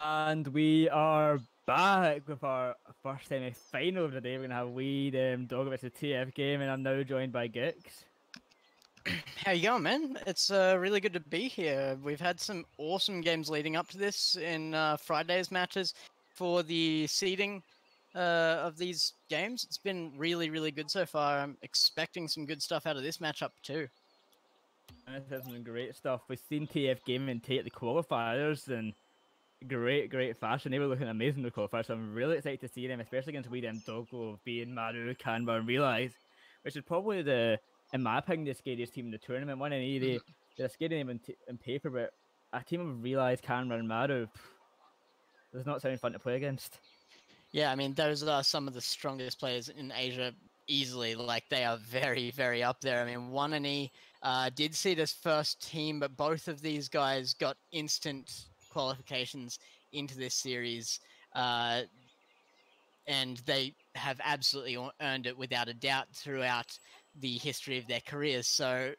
And we are back with our first semi-final of the day. We're gonna have Doggo versus TF game, and I'm now joined by Gix. How you going, man? It's really good to be here. We've had some awesome games leading up to this in Friday's matches for the seeding of these games. It's been really, really good so far. I'm expecting some good stuff out of this matchup too. And this is some great stuff. We've seen TF gaming take the qualifiers in great fashion. They were looking amazing in the qualifiers, so I'm really excited to see them, especially against Doggo, being Maru, Canva, and Realize, which is probably in my opinion, the scariest team in the tournament. One in E, they're scary in paper, but a team of Realize, Canva, and Maru does not sound fun to play against. Yeah, I mean, those are some of the strongest players in Asia easily. Like, they are very, very up there. I mean, 1&E did see this first team, but both of these guys got instant qualifications into this series. And they have absolutely earned it without a doubt throughout the history of their careers. So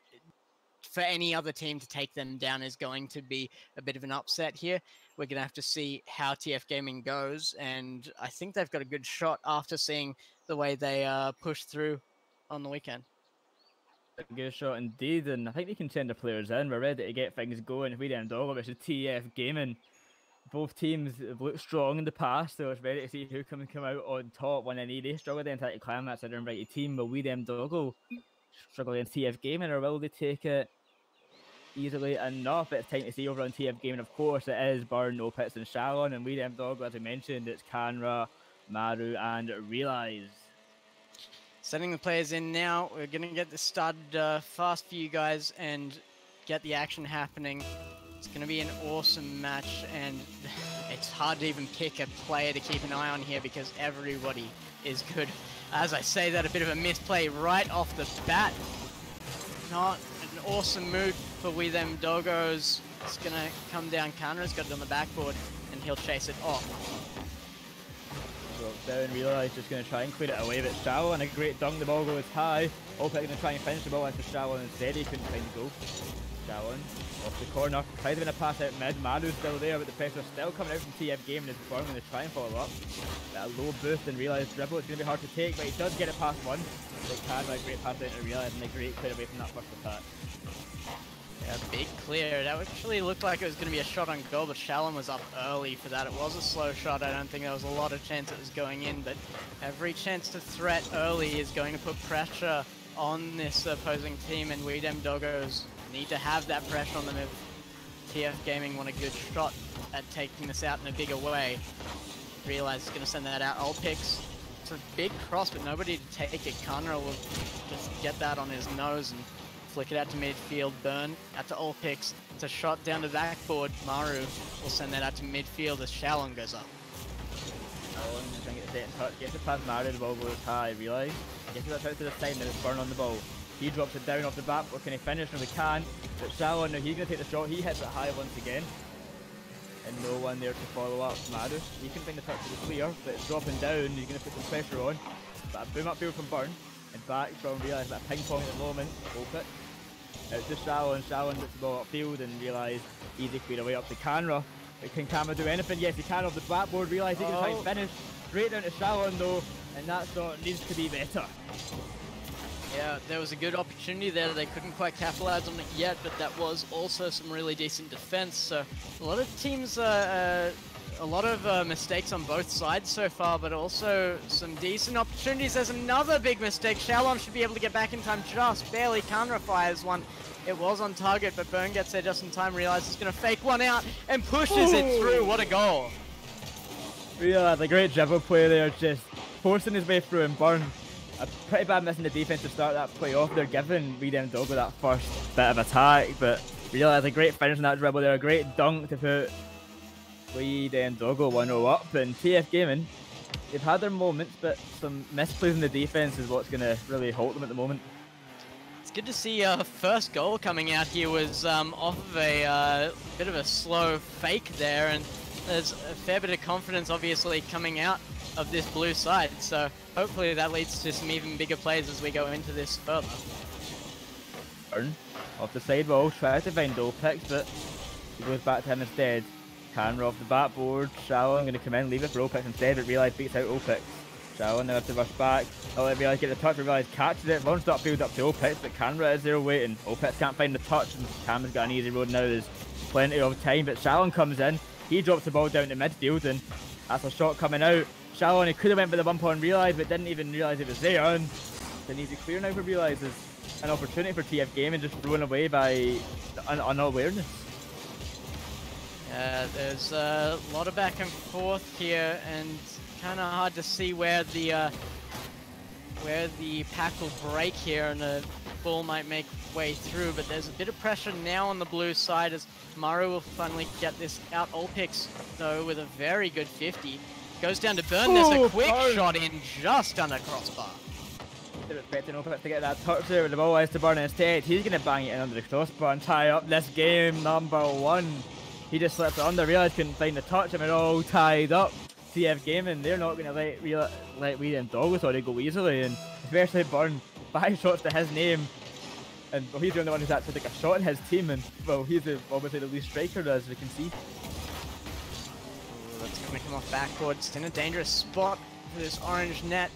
for any other team to take them down is going to be a bit of an upset here. We're going to have to see how TF Gaming goes, and I think they've got a good shot after seeing the way they pushed through on the weekend. A good shot indeed, and I think they can send the players in. We're ready to get things going. Doggo versus TF Gaming. Both teams have looked strong in the past, so it's ready to see who can come out on top. 1&E, they struggled to try to climb that center invited team, but Doggo struggle against TF Gaming, or will they take it easily enough? It's time to see over on TF Gaming. Of course, it is Burn, Opitz, and Shalon, and Doggo, as I mentioned, it's Canra, Maru, and Realize. Setting the players in now. We're going to get this started fast for you guys and get the action happening. It's going to be an awesome match, and it's hard to even pick a player to keep an eye on here because everybody is good. As I say that, a bit of a misplay right off the bat. Not an awesome move for Doggos. It's going to come down. Kanra's got it on the backboard, and he'll chase it off. Down, Realize just going to try and clear it away, but Shallow and a great dunk, the ball goes high. Opit going to try and finish the ball after Shallow instead, he couldn't find the goal. Shallow off the corner, tries to win a pass out mid, Maru's still there, but the pressure's still coming out from TF Gaming as Burn going to try and follow up. That low boost and Realize dribble, it's going to be hard to take, but he does get it past one. But Canva, a great pass out to Realize, and a great clear away from that first attack. Yeah, big clear. That actually looked like it was going to be a shot on goal, but Shalom was up early for that. It was a slow shot. I don't think there was a lot of chance it was going in, but every chance to threat early is going to put pressure on this opposing team, and Doggos need to have that pressure on them if TF Gaming want a good shot at taking this out in a bigger way. Realize it's going to send that out. Ulpix, it's a big cross, but nobody to take it. Kanra will just get that on his nose and flick it out to midfield. Burn out to Ulpix. It's a shot down to the backboard. Maru will send that out to midfield as Shalon goes up. Shalon trying to get set in touch, gets it past Maru, the ball goes high. Realize, gets it out to the side, and it's Burn on the ball. He drops it down off the back, or can he finish? No, he can. But Shalon, now he's going to take the shot. He hits it high once again. And no one there to follow up. Maru, he can find the touch to the clear, but it's dropping down. He's going to put some pressure on. But a boom upfield from Burn. And back from Realize, that ping pong at the moment. Opit. Out to Shalon looks the ball upfield and Realize easy clear away up to Canra. But can Canra do anything? Yes, he can off the backboard. Realize he can try and finish. Straight down to Shalon though, and that shot needs to be better. Yeah, there was a good opportunity there. They couldn't quite capitalize on it yet, but that was also some really decent defense. So a lot of teams, a lot of mistakes on both sides so far, but also some decent opportunities. There's another big mistake. Shalom should be able to get back in time just barely. Kanra fires one. It was on target, but Burn gets there just in time. Realizes he's going to fake one out and pushes it through. What a goal. Realize a great dribble play there, just forcing his way through, and Burn a pretty bad miss in the defense to start that play off. They're giving Doggo that first bit of attack, but Realize a great finish in that dribble there, a great dunk to put Doggo 1-0 up. And TF Gaming, they've had their moments, but some misplays in the defense is what's going to really halt them at the moment. It's good to see first goal coming out here was off of a bit of a slow fake there, and there's a fair bit of confidence obviously coming out of this blue side, so hopefully that leads to some even bigger plays as we go into this further. Burn off the sidewall, tries to find Opix, but he goes back to him instead. Canra off the backboard. Shalom going to come in, leave it for Opix instead, but Realize beats out Opix. Shalom now has to rush back. Oh, Realize get the touch, but Realize catches it. Runs the upfield up to Opix, but Canra is there waiting. Opix can't find the touch, and Cam's got an easy road now. There's plenty of time, but Shalom comes in. He drops the ball down to midfield, and that's a shot coming out. Shalom, he could have went for the bump on Realize, but didn't even realise it was there. And it's an easy clear now for Realize. There's an opportunity for TF Gaming just thrown away by unawareness. There's a lot of back and forth here, and kind of hard to see where the pack will break here, and the ball might make way through. But there's a bit of pressure now on the blue side as Maru will finally get this out. Olpix though with a very good 50 goes down to Burn. There's a quick shot in just under crossbar. They're expecting Opix to get that touch there, but the ball is to Burn instead. He's going to bang it in under the crossbar and tie up this game number 1. He just slipped it under, Realize couldn't find the touch, and we're all tied up. CF Gaming, they're not going to let we and Doggo go easily, and especially Burn, 5 shots to his name, and well, he's the only one who's actually took a shot in his team, and well, he's obviously the lead striker, as we can see. Ooh, that's going to come off backwards. It's in a dangerous spot for this orange net.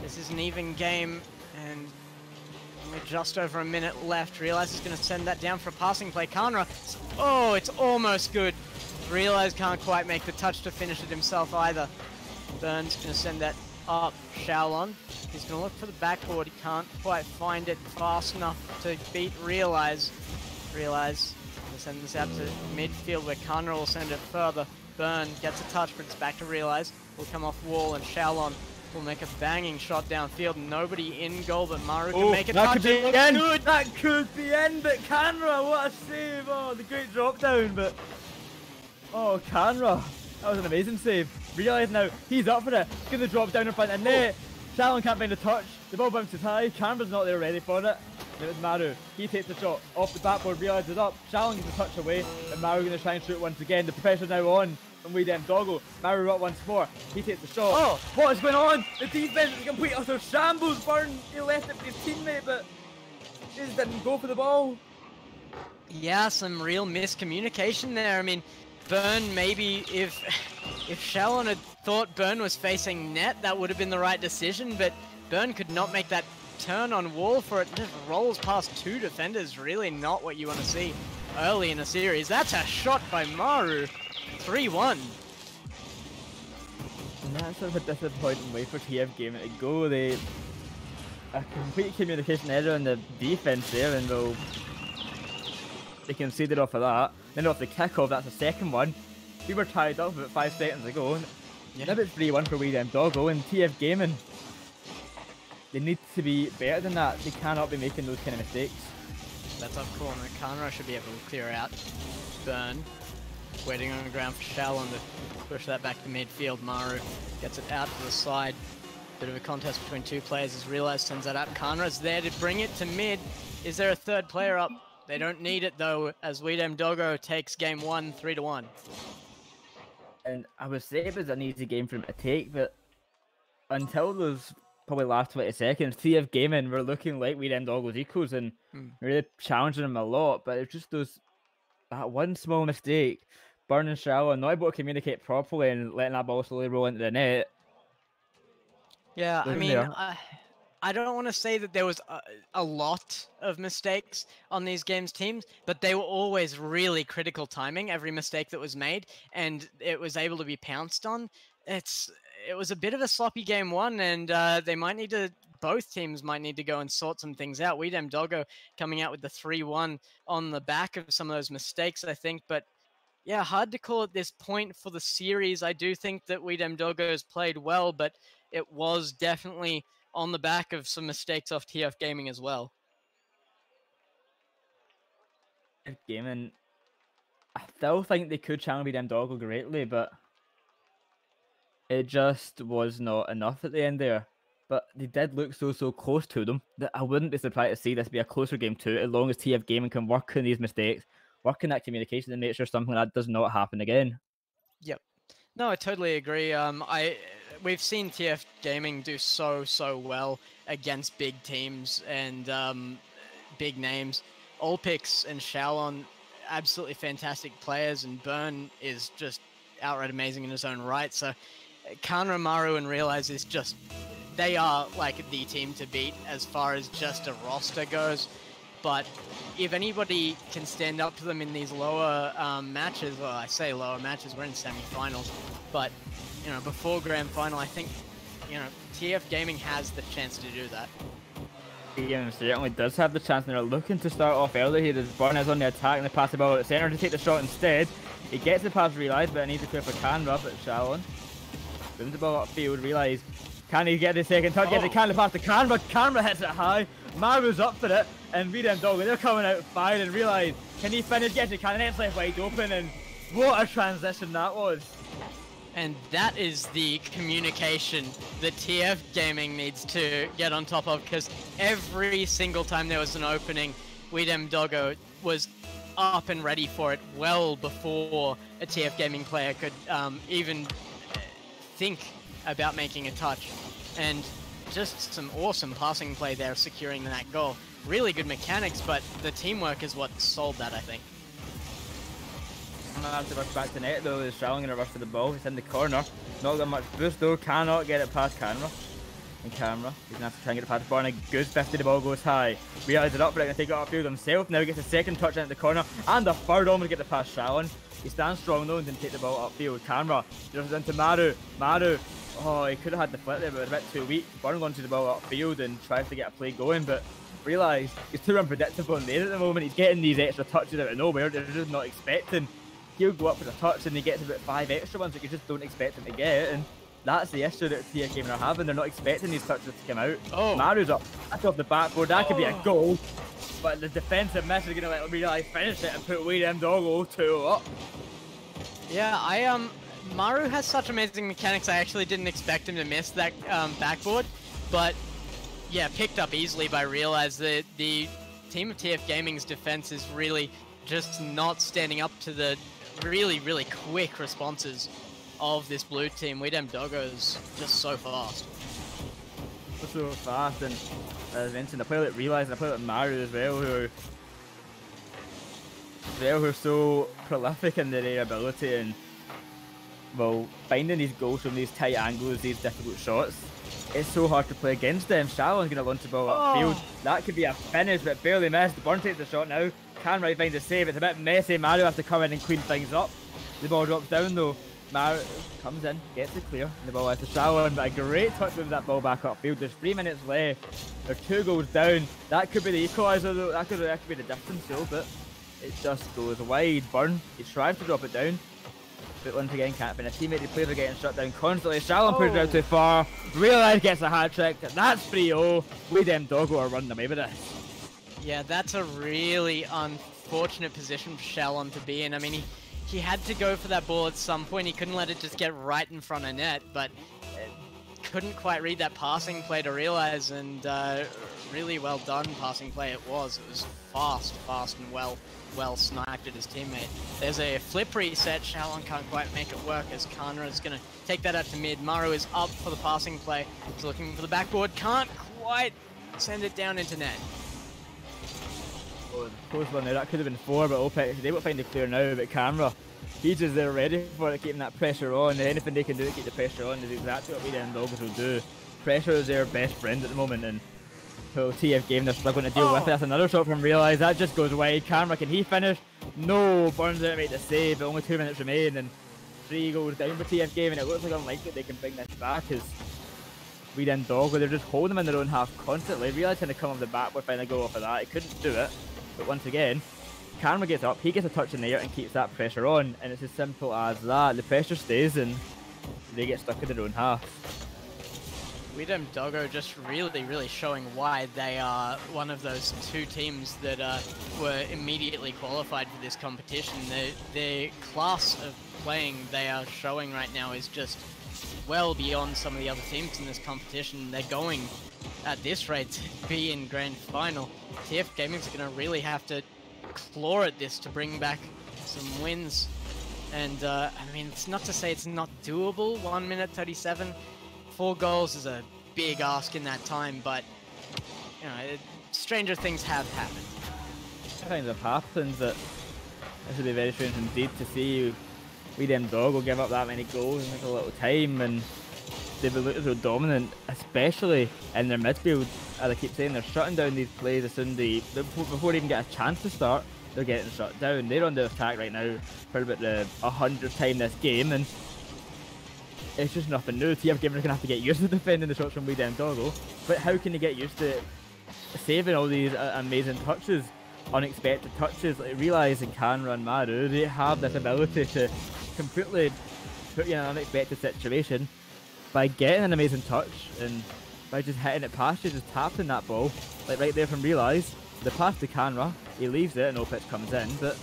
This is an even game, and only just over a minute left. Realize is going to send that down for a passing play. Kanra, oh, it's almost good. Realize can't quite make the touch to finish it himself either. Burns going to send that up. Shaolon, he's going to look for the backboard. He can't quite find it fast enough to beat Realize. Realize going to send this out to midfield where Kanra will send it further. Burn gets a touch, but it's back to Realize. Will come off wall, and Shaolon will make a banging shot downfield. Nobody in goal, but Maru can make it. That could be in. That could be in, but Canra, what a save! Oh, the great drop down, but oh, Canra, that was an amazing save. Realize now he's up for it. He's gonna drop down in front of net. Shalom can't find the touch. The ball bounces high. Canra's not there ready for it. Then it's Maru. He takes the shot off the backboard. Realize is up. Shalom gets a touch away, and Maru gonna try and shoot once again. The pressure's now on. And we then Doggo. Maru up once more. He takes the shot. Oh, what is going on? The defense is a complete utter shambles. Burn, he left it for his teammate, but he just didn't go for the ball. Yeah, some real miscommunication there. I mean, Burn, maybe if Shalon had thought Burn was facing net, that would have been the right decision, but Burn could not make that turn on wall for it. Just rolls past 2 defenders. Really not what you want to see early in a series. That's a shot by Maru. 3-1. And that's sort of a disappointing way for TF Gaming to go. A complete communication error in the defense there, and they conceded off of that. Then off the kickoff, that's the second one. We were tied up about 5 seconds ago. Yeah. Now it's 3-1 for Doggo, and TF Gaming, they need to be better than that. They cannot be making those kind of mistakes. That's up corner. Kanra should be able to clear out. Burn. Waiting on the ground for Shalon to push that back to midfield. Maru gets it out to the side. Bit of a contest between 2 players as Realize sends that up. Kanra's there to bring it to mid. Is there a 3rd player up? They don't need it though, as Doggo takes game 1, 3-1. And I would say it was an easy game for him to take, but until those probably last 20 seconds, TF Gaming were looking like Doggo's equals and really challenging him a lot, but it's just that one small mistake. Burn and Shallow not able to communicate properly and letting that ball slowly roll into the net. Yeah, I mean, I don't want to say that there was a lot of mistakes on these games' teams, but they were always really critical timing, every mistake that was made, and it was able to be pounced on. It was a bit of a sloppy game 1, and they might need to, both teams might need to go and sort some things out. Doggo coming out with the 3-1 on the back of some of those mistakes, I think, but yeah, hard to call at this point for the series. I do think that Doggo has played well, but it was definitely on the back of some mistakes off TF Gaming as well. Gaming, I still think they could challenge Doggo greatly, but it just was not enough at the end there. But they did look so close to them that I wouldn't be surprised to see this be a closer game 2, as long as TF Gaming can work on these mistakes, work on that communication, and make sure something like that does not happen again. Yep. No, I totally agree. We've seen TF Gaming do so well against big teams and big names. Olpix and Shalon, absolutely fantastic players, and Burn is just outright amazing in his own right. So Kanra, Maru, and Realize is just, they are like the team to beat as far as just a roster goes. But if anybody can stand up to them in these lower matches, well, I say lower matches, we're in semi-finals, but you know, before grand final, I think, you know, TF Gaming has the chance to do that. Yeah, certainly does have the chance, and they're looking to start off early here. Burn is on the attack, and they pass the ball at the centre to take the shot instead. He gets the pass realised, but I need to clear for Canra, but Shalon brings the ball upfield, Realize. Can he get the second touch? Yes, he can pass to Canra. Canra hits it high. Maru's up for it, and Doggo, they're coming out firing, and Realize, can he finish? Yes, he can, and it's left wide open, and what a transition that was. And that is the communication that TF Gaming needs to get on top of, because every single time there was an opening, Doggo was up and ready for it well before a TF Gaming player could even think about making a touch. And just some awesome passing play there, securing that goal. Really good mechanics, but the teamwork is what sold that, I think. I'm gonna have to rush back to net though. Is Shalom gonna rush for the ball? He's in the corner. Not got much boost though. Cannot get it past Canra. And Camera, he's gonna have to try and get it past Burn. A good 50, the ball goes high. Realize it up, but he's gonna take it upfield himself. Now he gets a second touch into the corner, and the third almost get the pass Shalom. He stands strong though and didn't take the ball upfield. Camera drifts into Maru. Maru, oh, he could have had the flip there, but it was a bit too weak. Burn going to the ball upfield and tries to get a play going, but Realize he's too unpredictable in there at the moment. He's getting these extra touches out of nowhere. They're just not expecting. He'll go up with a touch and he gets about 5 extra ones that you just don't expect him to get, and that's the issue that TF Gaming are having. They're not expecting these touches to come out. Oh. Maru's up. That's off the backboard. That could be a goal, but the defensive miss is going to let Realize finish it and put away them Doggo 2 up. Yeah, Maru has such amazing mechanics. I actually didn't expect him to miss that backboard, but yeah, picked up easily by Realize. The team of TF Gaming's defense is really just not standing up to the really quick responses of this blue team. Doggo is just so fast. So fast, and as mentioned, I play like Realize and I play like Maru as well, who are so prolific in their ability and, well, finding these goals from these tight angles, these difficult shots. It's so hard to play against them. Shalom's going to launch the ball upfield. That could be a finish, but barely missed. Burn takes the shot now. Canra finds the save. It's a bit messy. Maru has to come in and clean things up. The ball drops down though. Maru comes in, gets it clear. And the ball has to Shalom, but a great touch moves that ball back upfield. There's 3 minutes left. They're 2 goals down. That could be the equaliser though. That could be the difference though, but it just goes wide. Burn, he tries to drop it down. But once again, can't find a teammate. The players are getting shut down constantly. Shalom pushes it out too far. Realize gets a hat trick. That's 3-0. Doggo are running away with this. Yeah, that's a really unfortunate position for Shalom to be in. I mean, he had to go for that ball at some point. He couldn't let it just get right in front of net, but couldn't quite read that passing play to Realize, and really well done passing play it was. It was fast and well sniped at his teammate. There's a flip reset. Shalom can't quite make it work as Kanra is going to take that out to mid. Maru is up for the passing play. He's looking for the backboard. Can't quite send it down into net. Oh, close one there. That could have been 4, but OPEC, they won't find it clear now. But Canra, he's just there ready for it, keeping that pressure on. Anything they can do to keep the pressure on is exactly what Doggos will do. Pressure is their best friend at the moment, and well, TF Gaming, they're struggling to deal with it. That's another shot from Realize. That just goes wide. Canra, can he finish? No, Burns out to make the save, but only 2 minutes remain, and 3 goals down for TF Gaming. It looks like unlikely they can bring this back as Doggo, they're just holding them in their own half constantly. Realize trying to come off the back, we're finally go off of that. He couldn't do it, but once again, Canra gets up, he gets a touch in the air and keeps that pressure on, and it's as simple as that. The pressure stays and they get stuck in their own half. Doggo just really showing why they are one of those 2 teams that were immediately qualified for this competition. The class of playing they are showing right now is just well beyond some of the other teams in this competition. They're going, at this rate, to be in grand final. TF Gaming's going to really have to claw at this to bring back some wins. And I mean, it's not to say it's not doable. 1 minute 37. 4 goals is a big ask in that time, but you know, stranger things have happened. Things have happened that This would be very strange indeed to see Doggo give up that many goals in such a little time, and they've been looking so dominant, especially in their midfield. As I keep saying, they're shutting down these plays as soon as before they even get a chance to start, they're getting shut down. They're on the attack right now for about the 100th time this game, and it's just nothing new. TF Gamers are going to have to get used to defending the shots from Doggo, but how can they get used to saving all these amazing touches, unexpected touches? Like, realising Canra and Maru, they have this ability to completely put you in an unexpected situation by getting an amazing touch and by just hitting it past you, just tapping that ball, like right there from Realize. The pass to Canra, he leaves it and Opitz comes in, but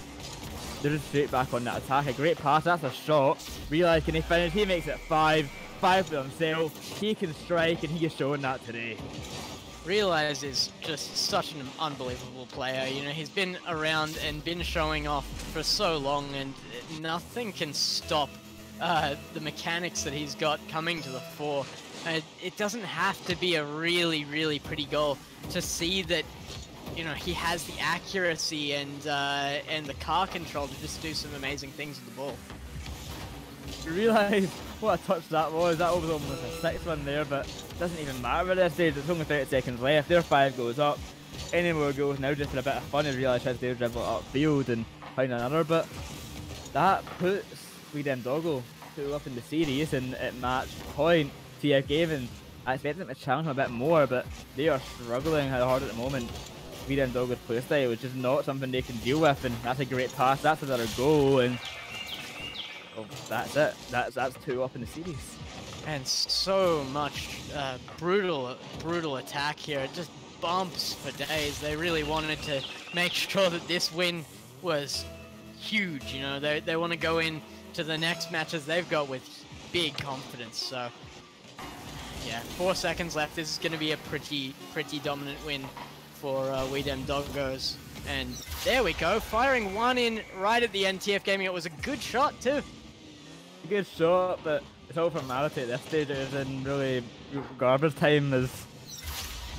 they're just straight back on that attack. A great pass, that's a shot. Realize, can he finish? He makes it 5 for himself. He can strike, and he is showing that today. Realize is just such an unbelievable player. You know, he's been around and been showing off for so long, and nothing can stop the mechanics that he's got coming to the fore. It doesn't have to be a really, really pretty goal to see that, you know, he has the accuracy and the car control to just do some amazing things with the ball. You realise what a touch that was. That was almost a 6-1 there, but it doesn't even matter at this stage. It's only 30 seconds left. Their 5 goes up. Any more goals now just for a bit of fun, and Realize tries to dribble upfield and find another, but that puts Doggo 2 up in the series, and at match point, TF Gaming, I expected them to challenge him a bit more, but they are struggling hard at the moment. Doggo's playstyle is just not something they can deal with, and that's a great pass. That's another goal, and oh, that's it. That's 2 up in the series. And so much brutal attack here. It just bumps for days. They really wanted to make sure that this win was huge. You know, they want to go in to the next matches they've got with big confidence. So yeah, 4 seconds left. This is going to be a pretty dominant win for Doggos. And there we go, firing one in right at the end. TF Gaming, it was a good shot too. A good shot, but it's all formality at this stage. It is in really garbage time, as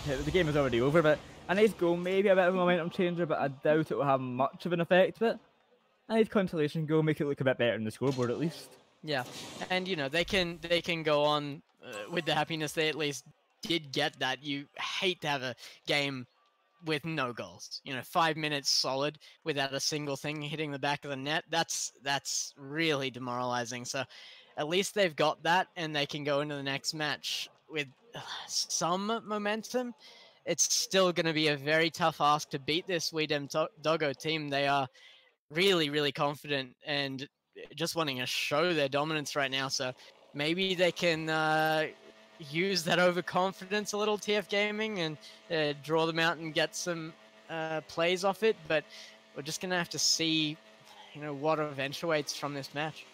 the game is already over. But a nice goal, maybe a bit of a momentum changer, but I doubt it will have much of an effect. But a nice consolation goal, make it look a bit better on the scoreboard at least. Yeah, and you know, they can go on with the happiness they at least did get that. You hate to have a game with no goals. You know, 5 minutes solid without a single thing hitting the back of the net. That's really demoralizing. So at least they've got that, and they can go into the next match with some momentum. It's still going to be a very tough ask to beat this Doggo team. They are really confident and just wanting to show their dominance right now. So maybe they can use that overconfidence a little, TF Gaming, and draw them out and get some plays off it. But we're just gonna have to see, you know, what eventuates from this match.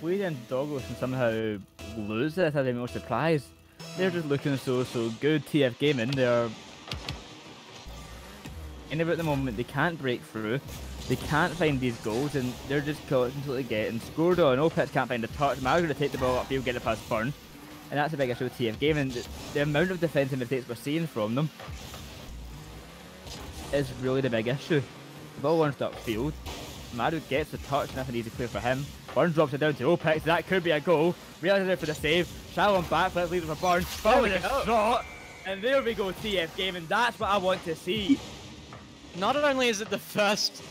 If Doggo can somehow lose this, I'd be more surprised. They're just looking so good. TF Gaming, they're in about the moment. They can't break through. They can't find these goals, and they're just completely getting scored on. Opitz can't find a touch. Maru's going to take the ball upfield, get it past Burn. And that's a big issue with TF Gaming. The amount of defensive mistakes we're seeing from them is really the big issue. The ball runs upfield. Maru gets the touch, nothing easy clear for him. Burn drops it down to Opitz. That could be a goal. Realizes it for the save. Shalom back, let's leave it for Burn. Burn with a shot. And there we go, TF Gaming. That's what I want to see. Not only is it the first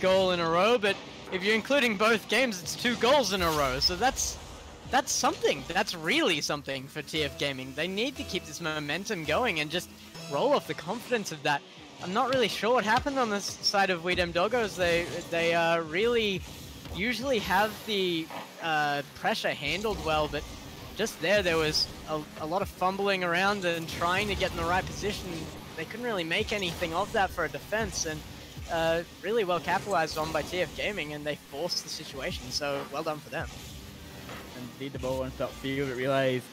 goal in a row, but if you're including both games, it's 2 goals in a row. So that's something. That's really something for TF Gaming. They need to keep this momentum going and just roll off the confidence of that. I'm not really sure what happened on this side of Doggos. They really usually have the pressure handled well, but just there was a lot of fumbling around and trying to get in the right position. They couldn't really make anything of that for a defense, and really well capitalized on by TF Gaming, and they forced the situation, so well done for them. Indeed, the ball wants upfield, but Realize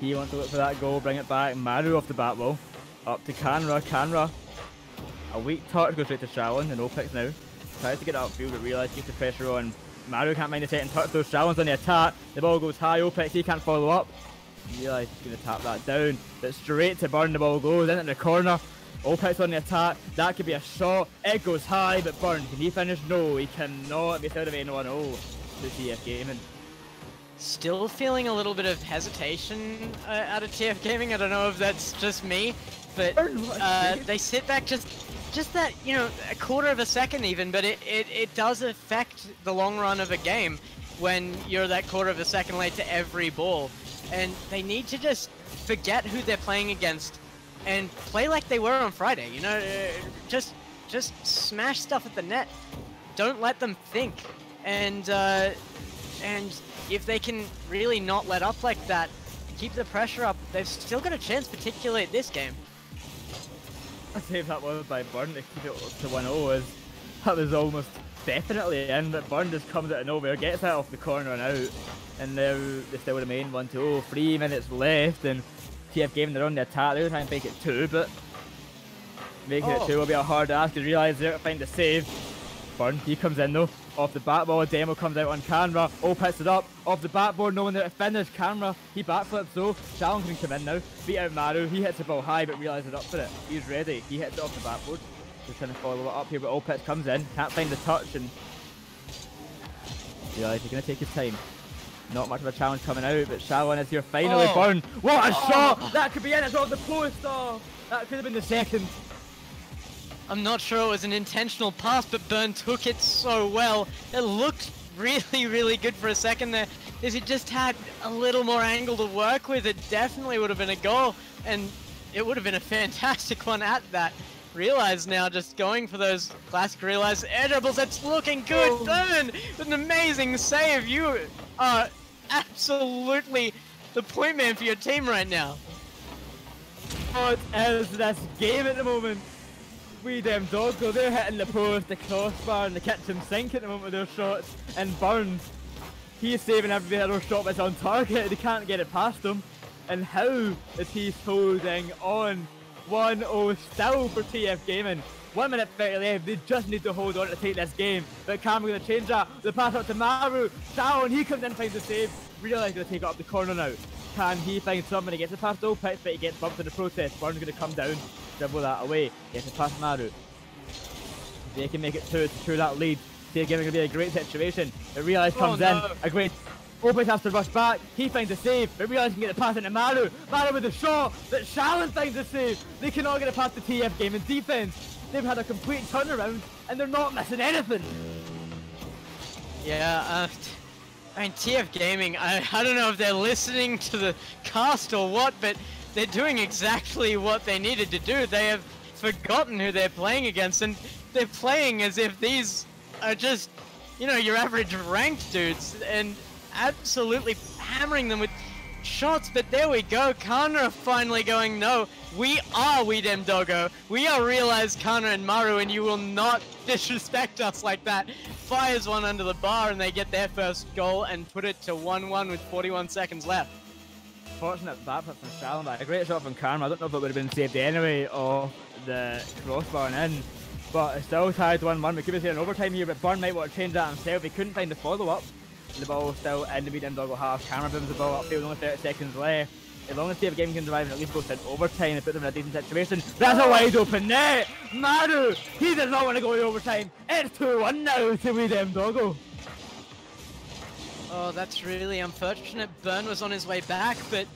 he wants to look for that goal, bring it back. Maru off the bat wall, up to Canra. A weak touch goes straight to Shalon, and Opitz now tries to get it upfield, but Realize keeps the pressure on. Maru can't mind the second touch, though. Shalon's on the attack, the ball goes high. Opitz, he can't follow up. Realize he's going to tap that down, but straight to Burn, the ball goes into the corner. Opit's on the attack. That could be a shot. It goes high, but Burn, can he finish? No, he cannot. It's out of 1-0 to TF Gaming. Still feeling a little bit of hesitation out of TF Gaming. I don't know if that's just me, but they sit back just that, you know, a quarter of a second even, but it does affect the long run of a game when you're that quarter of a second late to every ball. And they need to just forget who they're playing against and play like they were on Friday, you know, just smash stuff at the net. Don't let them think. And if they can really not let up like that, keep the pressure up, they've still got a chance, particularly at this game. I say if that was by Burn to keep it to 1-0, that was almost definitely in, but Burn just comes out of nowhere, gets that off the corner and out, and now they still remain 1-0. 3 minutes left, and TF Gaming, they're on the attack. They're trying to make it 2, but making it 2 will be a hard ask. They realise they're going to find the save. Burn, he comes in though, off the back ball. Demo comes out on camera. Picks it up off the backboard, knowing that to finish. Camera, he backflips though. Shalom can come in now, beat out Maru. He hits the ball high, but realises up for it. He's ready. He hits it off the backboard. Just trying to follow it up here, but Opitz comes in, can't find the touch, and realises he's going to take his time. Not much of a challenge coming out, but Shalom is here finally. Burn, what a shot! That could be in. It's off the post. Oh, that could have been the second. I'm not sure it was an intentional pass, but Burn took it so well. It looked really, really good for a second there. If he just had a little more angle to work with, it definitely would have been a goal, and it would have been a fantastic one at that. Realize now, just going for those classic Realize air dribbles, it's looking good. Burn with an amazing save. You are absolutely the point man for your team right now. What is this game at the moment? We them Doggo, they're hitting the post, the crossbar, and the kitchen sink at the moment with their shots. And Burns, he's saving every other shot that's on target. They can't get it past him. And how is he holding on? 1-0 still for TF Gaming. 1 minute 30 left. They just need to hold on to take this game. But Cameron's going to change that. The pass up to Maru. Down. He comes in, finds the save. Realize going to take it up the corner now. Can he find somebody? Gets it past Opitz, but he gets bumped in the process. Burns going to come down, dribble that away. Gets it past Maru. They can make it 2 to secure that lead. TF Gaming going to be a great situation. But Realize comes in. A great. Opitz has to rush back. He finds a save, but Realize can get it past into Maru. Maru with a shot, but Shalom finds the save. They cannot get it past the TF Gaming defense. They've had a complete turnaround, and they're not missing anything. Yeah, I mean, TF Gaming, I don't know if they're listening to the cast or what, but they're doing exactly what they needed to do. They have forgotten who they're playing against, and they're playing as if these are just, you know, your average ranked dudes, and absolutely hammering them with shots. But there we go, Kana finally going, no, we are them Doggo. We are Realize, Kana and Maru, and you will not disrespect us like that. Fires one under the bar, and they get their first goal and put it to 1-1 with 41 seconds left. Fortunate backflip from Shalom, but a great shot from Karma. I don't know if it would have been saved anyway off the crossbar and in, but it's still tied 1-1. We could be seeing overtime here, but Burn might want to change that himself. He couldn't find the follow-up. The ball still in the medium Doggo half. Karma booms the ball upfield, only 30 seconds left. As long as TF Gaming can drive and at least go to overtime and put them in a decent situation. That's a wide open net! Maru! He does not want to go to overtime. It's 2-1 now to we them Doggo. Oh, that's really unfortunate. Burn was on his way back, but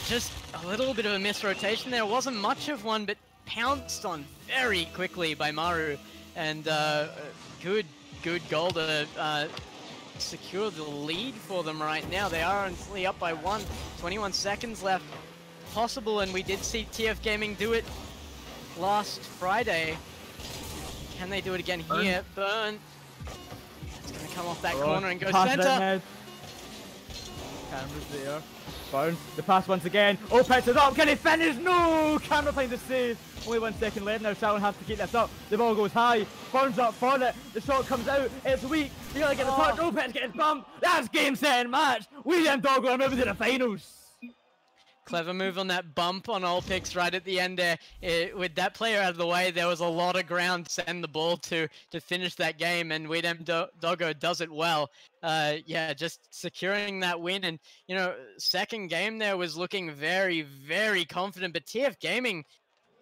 just a little bit of a misrotation there. It wasn't much of one, but pounced on very quickly by Maru. And good goal to secure the lead for them right now. They are only up by 1. 21 seconds left. Possible, and we did see TF Gaming do it last Friday. Can they do it again here? Burn. It's going to come off that corner and go center. Camera's there. Burn. The pass once again. Opitz is up. Can he finish? No! Camera finds the save. Only 1 second left now. Shalom has to keep this up. The ball goes high. Burns up for it. The shot comes out. It's weak. You gotta get the touch. Opitz gets bumped. That's game, set, and match. We them Doggo are moving to the finals. Clever move on that bump on Olpix right at the end there. With that player out of the way, there was a lot of ground to send the ball to finish that game, and We Dem Doggo does it well. Yeah, just securing that win, and you know, second game there was looking very, very confident, but TF Gaming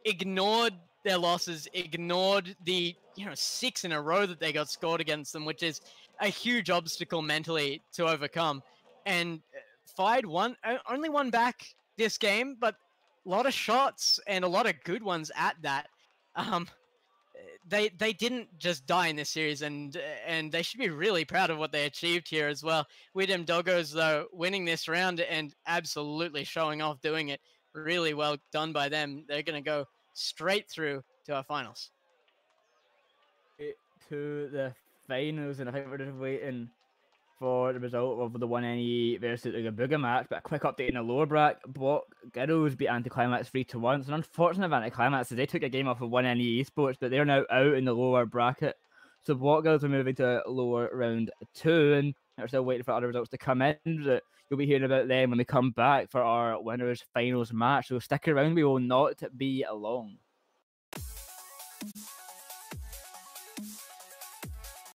ignored their losses, ignored the 6 in a row that they got scored against them, which is a huge obstacle mentally to overcome, and fired only one back this game, but a lot of shots and a lot of good ones at that. They didn't just die in this series, and they should be really proud of what they achieved here as well. With them Doggos, though, winning this round and absolutely showing off doing it. Really well done by them. They're going to go straight through to our finals. To the finals, and I think we're just waiting for the result of the 1NE versus the Gabuga match. But a quick update in the lower bracket block. Girls beat Anticlimax 3-1. It's an unfortunate Anticlimax as they took a game off of 1NE Esports, but they're now out in the lower bracket. So Block Girls are moving to lower round 2, and they're still waiting for other results to come in. But you'll be hearing about them when we come back for our winners finals match. So stick around, we will not be long.